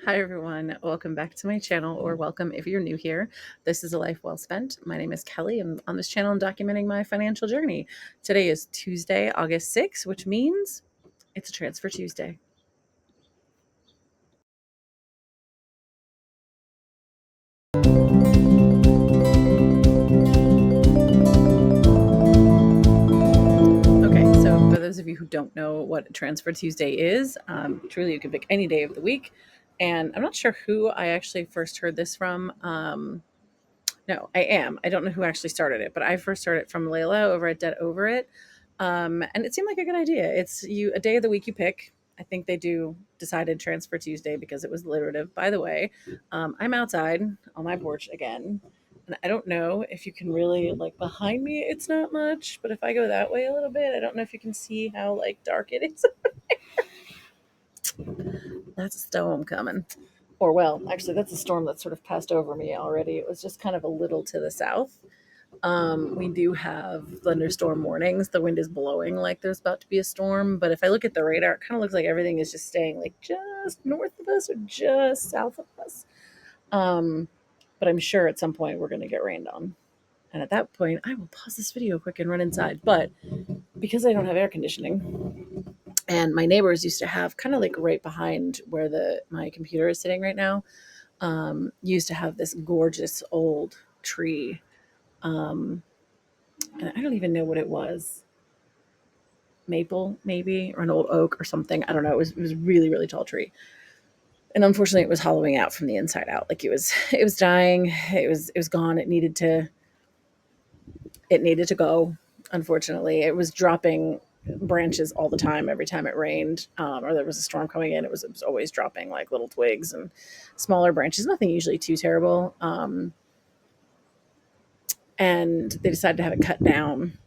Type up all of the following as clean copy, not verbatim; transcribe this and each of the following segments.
Hi, everyone. Welcome back to my channel, or welcome if you're new here. This is A Life Well Spent. My name is Kelly, and on this channel, I'm documenting my financial journey. Today is Tuesday, August 6th, which means it's a Transfer Tuesday. Okay, so for those of you who don't know what Transfer Tuesday is, truly you can pick any day of the week. And I'm not sure who I actually first heard this from. No, I am. I don't know who actually started it, but I first heard it from Layla over at Debt Over It. And it seemed like a good idea. It's you a day of the week you pick. I think they do decided Transfer Tuesday because it was alliterative. By the way, I'm outside on my porch again. And I don't know if you can really like behind me, it's not much, but if I go that way a little bit, I don't know if you can see how like dark it is. That's a storm coming. Or well, actually that's a storm that sort of passed over me already. It was just kind of a little to the south. We do have thunderstorm warnings. The wind is blowing like there's about to be a storm. But if I look at the radar, it kind of looks like everything is just staying like just north of us or just south of us. Um, but I'm sure at some point we're going to get rained on. And at that point, I will pause this video quick and run inside. But because I don't have air conditioning, and my neighbors used to have kind of like right behind where the my computer is sitting right now, used to have this gorgeous old tree. Um, and I don't even know what it was, maple maybe, or an old oak or something. I don't know. It was a really really tall tree, and unfortunately, it was hollowing out from the inside out. Like it was dying. It was gone. It needed to go. Unfortunately, it was dropping branches all the time. Every time it rained, or there was a storm coming in, it was always dropping like little twigs and smaller branches. Nothing usually too terrible. And they decided to have it cut down,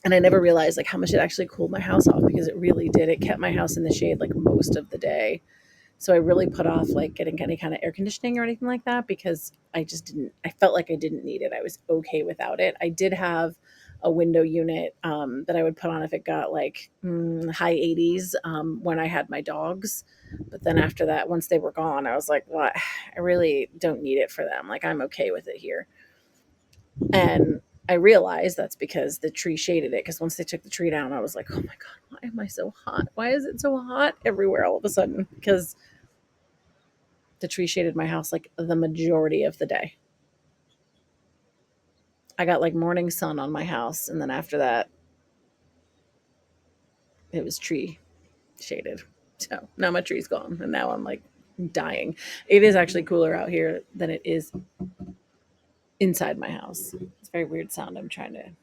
and I never realized like how much it actually cooled my house off, because it really did. It kept my house in the shade like most of the day. So I really put off like getting any kind of air conditioning or anything like that, because I just didn't. I felt like I didn't need it. I was okay without it. I did have a window unit that I would put on if it got like high 80s when I had my dogs. But then after that, once they were gone, I was like, well, I really don't need it for them. Like I'm okay with it here. And I realized that's because the tree shaded it. Because once they took the tree down, I was like, oh my God, why am I so hot? Why is it so hot everywhere all of a sudden? Because the tree shaded my house like the majority of the day. I got like morning sun on my house. And then after that, it was tree shaded. So now my tree's gone. And now I'm like dying. It is actually cooler out here than it is inside my house. It's a very weird sound. I'm trying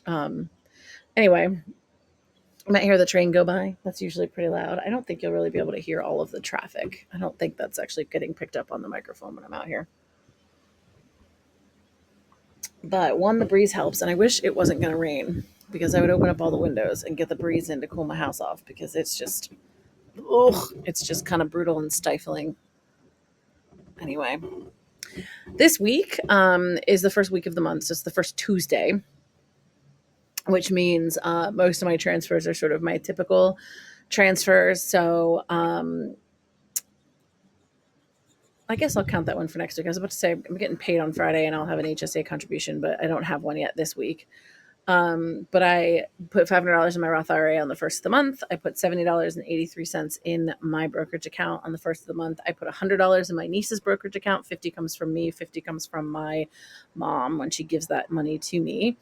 to. Anyway, you might hear the train go by. That's usually pretty loud. I don't think you'll really be able to hear all of the traffic. I don't think that's actually getting picked up on the microphone when I'm out here. But one, the breeze helps, and I wish it wasn't going to rain, because I would open up all the windows and get the breeze in to cool my house off, because it's just kind of brutal and stifling. Anyway, this week is the first week of the month, so it's the first Tuesday, which means most of my transfers are sort of my typical transfers. So I guess I'll count that one for next week. I was about to say I'm getting paid on Friday and I'll have an HSA contribution, but I don't have one yet this week. But I put $500 in my Roth IRA on the first of the month. I put $70.83 in my brokerage account on the first of the month. I put $100 in my niece's brokerage account. 50 comes from me. 50 comes from my mom when she gives that money to me.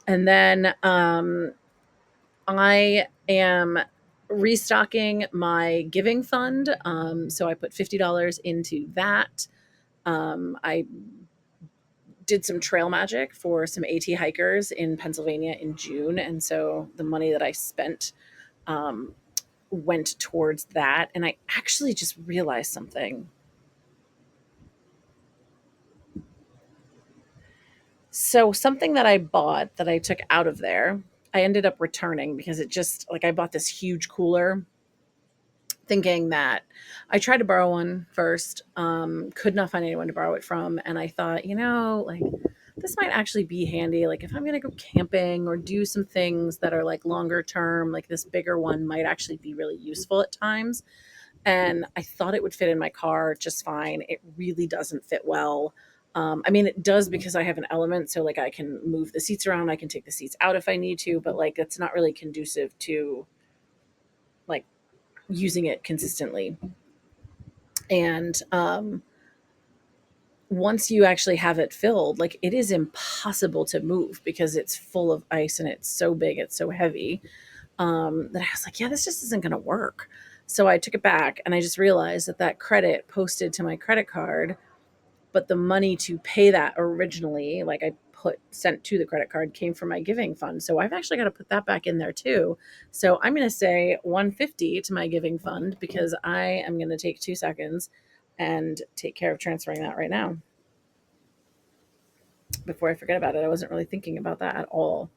And then I am restocking my giving fund. So I put $50 into that. I did some trail magic for some AT hikers in Pennsylvania in June. And so the money that I spent um, went towards that. And I actually just realized something. So, something that I bought that I took out of there, I ended up returning, because it just like I bought this huge cooler thinking that I tried to borrow one first, could not find anyone to borrow it from. And I thought, like this might actually be handy. Like if I'm going to go camping or do some things that are like longer term, like this bigger one might actually be really useful at times. and I thought it would fit in my car just fine. It really doesn't fit well. I mean, it does because I have an Element, so like I can move the seats around, I can take the seats out if I need to, but like it's not really conducive to like using it consistently. And once you actually have it filled, like it is impossible to move because it's full of ice and it's so big, it's so heavy, that I was like, yeah, this just isn't going to work. So I took it back and I just realized that that credit posted to my credit card, but the money to pay that originally, like I put sent to the credit card, came from my giving fund. So I've actually got to put that back in there too. So I'm going to say 150 to my giving fund because I am going to take 2 seconds and take care of transferring that right now before I forget about it. I wasn't really thinking about that at all.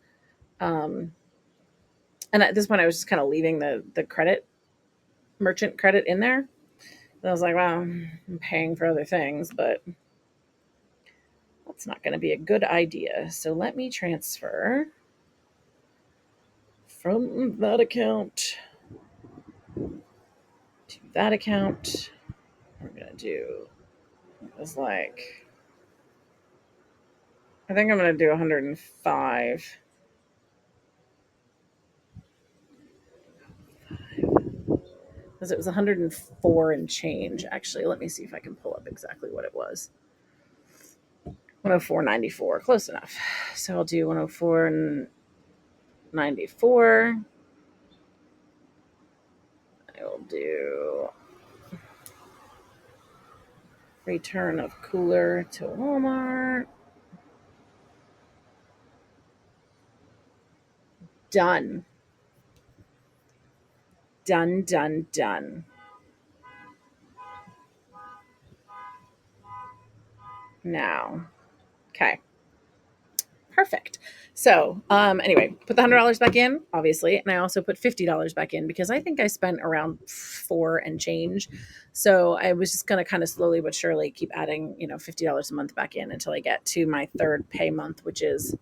Um, and at this point, I was just kind of leaving the credit merchant credit in there. And I was like, well, I'm paying for other things, but that's not going to be a good idea. So let me transfer from that account to that account. We're going to do, it's like, I think I'm going to do 105. Because it was 104 and change. Actually, let me see if I can pull up exactly what it was. 104.94, close enough. So I'll do 104.94. I will do return of cooler to Walmart. Done. Done, done, done. Now. Okay. Perfect. So, anyway, put the $100 back in, obviously, and I also put $50 back in because I think I spent around 4 and change. So I was just going to kind of slowly but surely keep adding, $50 a month back in until I get to my third pay month, which is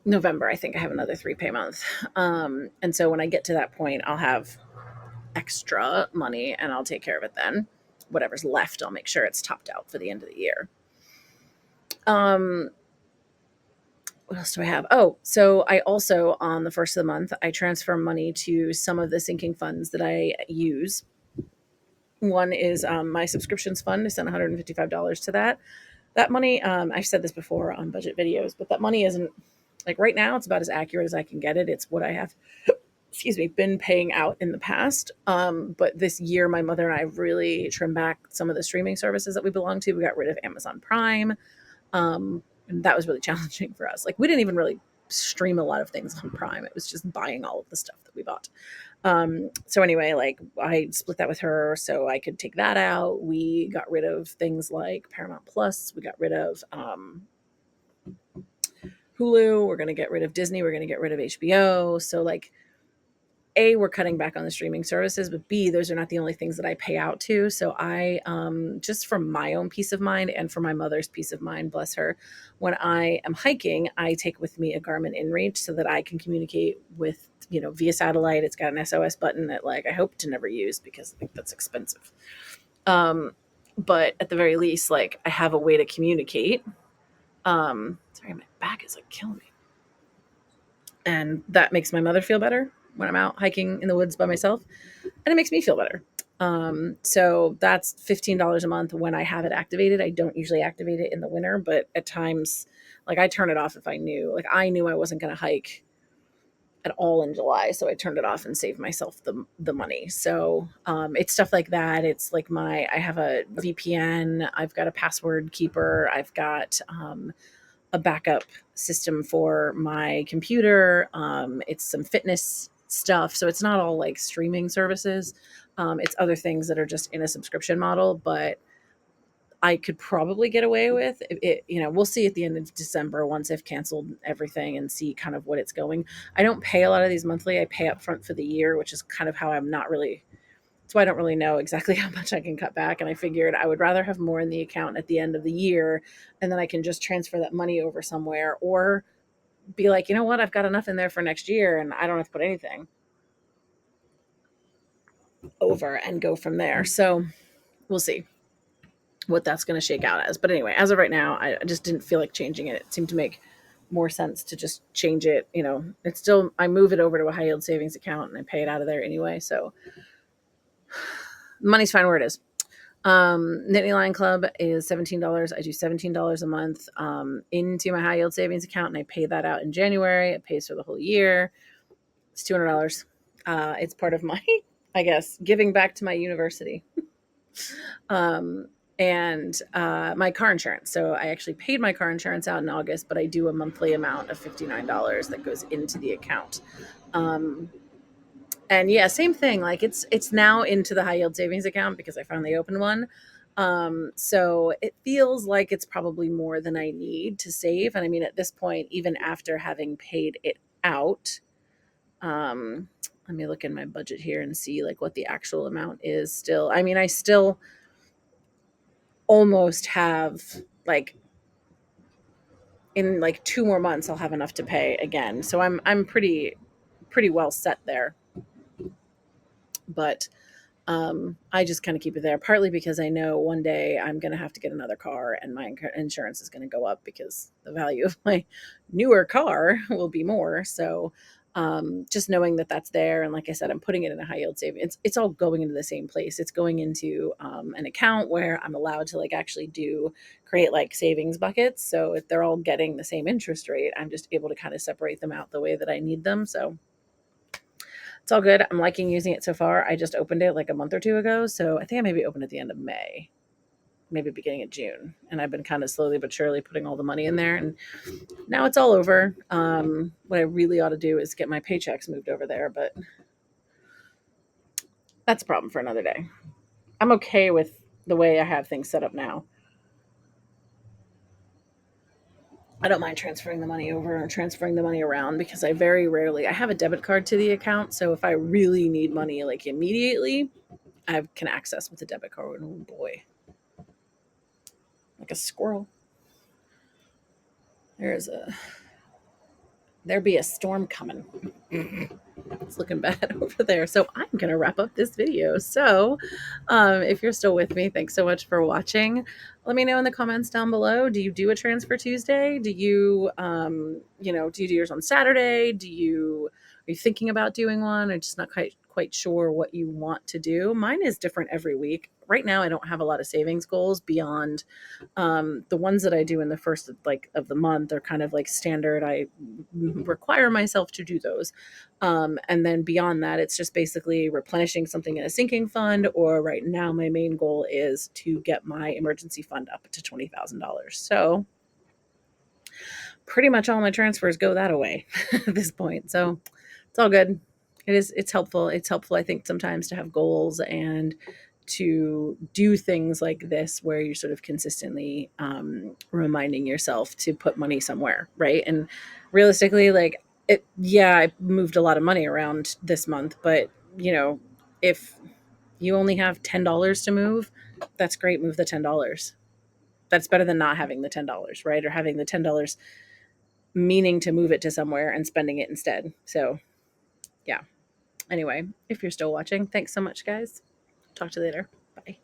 November. I think I have another 3 pay month. And so when I get to that point, I'll have extra money and I'll take care of it then. Whatever's left, I'll make sure it's topped out for the end of the year. Um, what else do I have? Oh, so I also, on the first of the month, I transfer money to some of the sinking funds that I use. One is my subscriptions fund. I sent $155 to that. That money, I've said this before on budget videos, but that money isn't, like right now, it's about as accurate as I can get it. It's what I have, excuse me, been paying out in the past. But this year, my mother and I really trimmed back some of the streaming services that we belong to. We got rid of Amazon Prime. And that was really challenging for us. Like we didn't even really stream a lot of things on Prime. It was just buying all of the stuff that we bought. So anyway, like I split that with her so I could take that out. We got rid of things like Paramount Plus. We got rid of Hulu. We're going to get rid of Disney. We're going to get rid of HBO. So like A, we're cutting back on the streaming services, but B, those are not the only things that I pay out to. So I, just for my own peace of mind and for my mother's peace of mind, bless her, when I am hiking, I take with me a Garmin InReach so that I can communicate with, via satellite. It's got an SOS button that like I hope to never use because I think that's expensive. But at the very least, like I have a way to communicate. Sorry, my back is like killing me. And that makes my mother feel better when I'm out hiking in the woods by myself, and it makes me feel better. So that's $15 a month when I have it activated. I don't usually activate it in the winter, but at times, like I turn it off if I knew I wasn't going to hike at all in July, so I turned it off and saved myself the money. So it's stuff like that. It's like I have a VPN, I've got a password keeper, I've got a backup system for my computer. It's some fitness stuff. So it's not all like streaming services. It's other things that are just in a subscription model, but I could probably get away with it. We'll see at the end of December once I've canceled everything and see kind of what it's going. I don't pay a lot of these monthly. I pay up front for the year, which is kind of how I'm not really, so I don't really know exactly how much I can cut back. And I figured I would rather have more in the account at the end of the year, and then I can just transfer that money over somewhere, or be like, what, I've got enough in there for next year and I don't have to put anything. over and go from there. So we'll see what that's going to shake out as. But anyway, as of right now, I just didn't feel like changing it. It seemed to make more sense to just change it. You know, it's still, I move it over to a high yield savings account and I pay it out of there anyway. So money's fine where it is. Nittany Lion Club is $17. I do $17 a month into my high yield savings account, and I pay that out in January. It pays for the whole year. It's $200. It's part of my, I guess, giving back to my university. um, and my car insurance. So I actually paid my car insurance out in August, but I do a monthly amount of $59 that goes into the account. And yeah, same thing. Like it's now into the high yield savings account because I finally opened one. So it feels like it's probably more than I need to save. And I mean, at this point, even after having paid it out, let me look in my budget here and see like what the actual amount is still. I mean, I still almost have like in like 2 more months I'll have enough to pay again. So I'm pretty well set there. But I just kind of keep it there, partly because I know one day I'm going to have to get another car and my insurance is going to go up because the value of my newer car will be more. So just knowing that that's there. And like I said, I'm putting it in a high yield savings. It's all going into the same place. It's going into an account where I'm allowed to like actually create like savings buckets. So if they're all getting the same interest rate, I'm just able to kind of separate them out the way that I need them. So it's all good. I'm liking using it so far. I just opened it like a month or two ago. So I think I maybe opened at the end of May, maybe beginning of June. And I've been kind of slowly but surely putting all the money in there. And now it's all over. What I really ought to do is get my paychecks moved over there. But that's a problem for another day. I'm okay with the way I have things set up now. I don't mind transferring the money over or transferring the money around because I very rarely, I have a debit card to the account. So if I really need money like immediately, I can access with a debit card. Oh boy, like a squirrel. There be a storm coming. It's looking bad over there. So I'm going to wrap up this video. So if you're still with me, thanks so much for watching. Let me know in the comments down below. Do you do a transfer Tuesday? Do you, do you do yours on Saturday? Are you thinking about doing one or just not quite sure what you want to do? Mine is different every week. Right now, I don't have a lot of savings goals beyond the ones that I do in the first of the month are kind of like standard. I require myself to do those. And then beyond that, it's just basically replenishing something in a sinking fund, or right now, my main goal is to get my emergency fund up to $20,000. So pretty much all my transfers go that away at this point. So it's all good. It's helpful. It's helpful, I think, sometimes to have goals and to do things like this where you're sort of consistently reminding yourself to put money somewhere, right? And realistically, like I moved a lot of money around this month, but if you only have $10 to move, that's great. Move the $10. That's better than not having the $10, right? Or having the $10 meaning to move it to somewhere and spending it instead. So yeah. Anyway, if you're still watching, thanks so much, guys. Talk to you later. Bye.